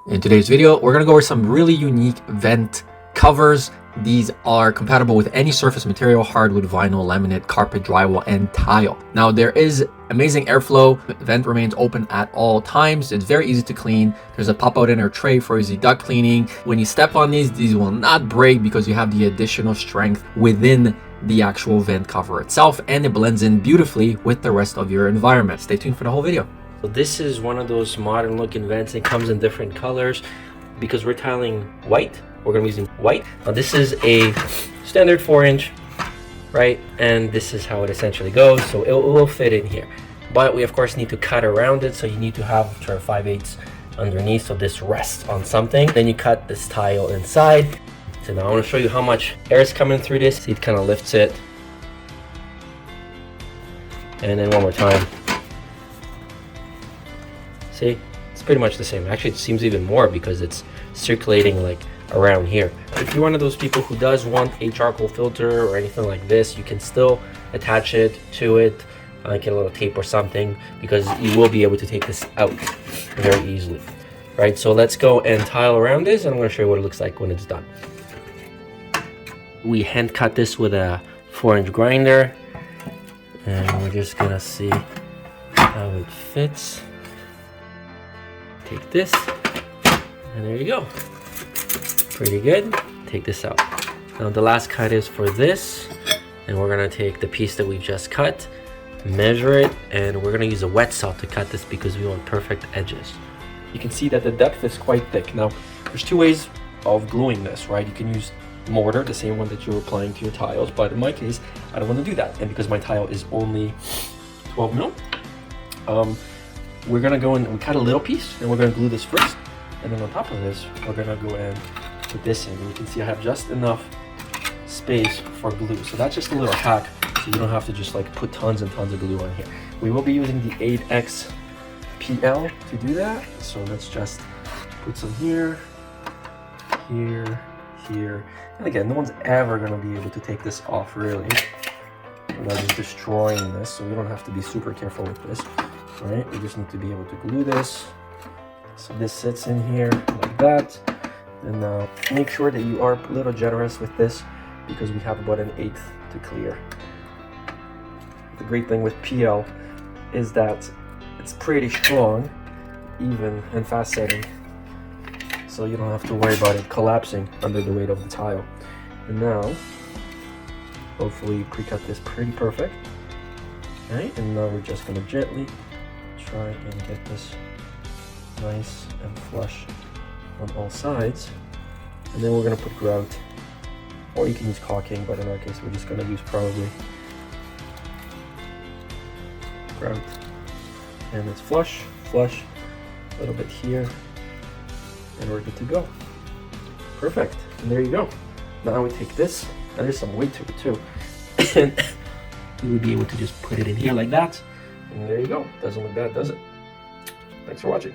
In today's video, we're gonna go over some really unique vent covers. These are compatible with any surface material: hardwood, vinyl, laminate, carpet, drywall, and tile. Now, there is amazing airflow. The vent remains open at all times. It's very easy to clean. There's a pop-out inner tray for easy duct cleaning. When you step on these will not break because you have the additional strength within the actual vent cover itself, and it blends in beautifully with the rest of your environment. Stay tuned for the whole video. So this is one of those modern looking vents. It comes in different colors because we're tiling white. We're gonna be using white. Now this is a standard 4-inch, right? And this is how it essentially goes. So it will fit in here. But we of course need to cut around it. So you need to have sort of 5/8 underneath so this rests on something. Then you cut this tile inside. So now I wanna show you how much air is coming through this. See, it kind of lifts it. And then one more time. See, it's pretty much the same. Actually, it seems even more because it's circulating like around here. If you're one of those people who does want a charcoal filter or anything like this, you can still attach it to it, like a little tape or something, because you will be able to take this out very easily. Right, so let's go and tile around this, and I'm going to show you what it looks like when it's done. We hand cut this with a 4-inch grinder, and we're just going to see how it fits. Take this, and there you go. Pretty good. Take this out. Now the last cut is for this, and we're gonna take the piece that we've just cut, measure it, and we're gonna use a wet saw to cut this because we want perfect edges. You can see that the depth is quite thick. Now, there's two ways of gluing this, right? You can use mortar, the same one that you're applying to your tiles, but in my case, I don't want to do that. And because my tile is only 12 mil, we're gonna go and we cut a little piece, and we're gonna glue this first, and then on top of this, we're gonna go and put this in. And you can see I have just enough space for glue. So that's just a little hack, so you don't have to just like put tons and tons of glue on here. We will be using the 8X PL to do that. So let's just put some here, here, here. And again, no one's ever gonna be able to take this off really. We're not just destroying this, so we don't have to be super careful with this. Right, we just need to be able to glue this. So this sits in here like that. And now make sure that you are a little generous with this because we have about 1/8 to clear. The great thing with PL is that it's pretty strong, even and fast setting. So you don't have to worry about it collapsing under the weight of the tile. And now, hopefully pre-cut this pretty perfect. Right, and now we're just gonna gently try and get this nice and flush on all sides, and then we're going to put grout, or you can use caulking, but in our case we're just going to use probably grout. And it's flush, a little bit here, and we're good to go. Perfect, and there you go. Now we take this, and there's some weight to it too, and we would be able to just put it in here like that. And there you go. Doesn't look bad, does it? Thanks for watching.